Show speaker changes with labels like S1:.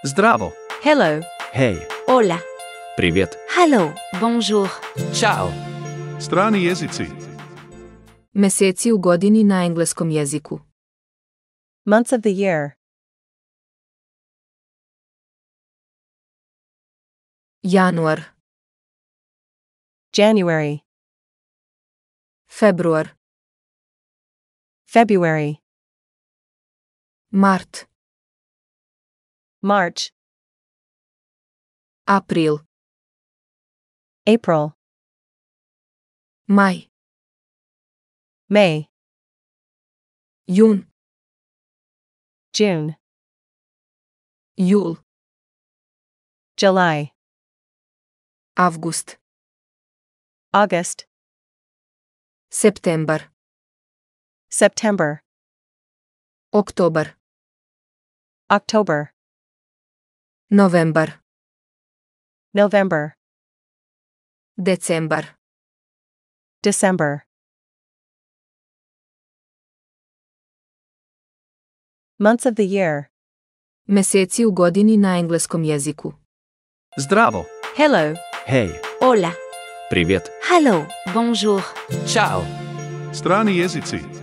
S1: Zdravo.
S2: Hello.
S1: Hej.
S2: Hola.
S1: Привет.
S2: Hello. Bonjour.
S1: Ćao.
S3: Strani jezici.
S4: Meseci u godini na engleskom jeziku.
S2: Months of the year.
S4: Januar,
S2: January.
S4: februar,
S2: February.
S4: mart,
S2: March.
S4: april,
S2: April.
S4: maj,
S2: May.
S4: jun,
S2: June.
S4: jul,
S2: July.
S4: avgust,
S2: August.
S4: septembar,
S2: September.
S4: oktobar,
S2: October.
S4: novembar,
S2: November.
S4: decembar.
S2: December. Months of the year.
S4: Meseci u godini na engleskom jeziku.
S1: Zdravo.
S2: Hello.
S1: Hej.
S2: Hola.
S1: Привет.
S2: Hello. Bonjour.
S1: Ćao.
S3: Strani jezici.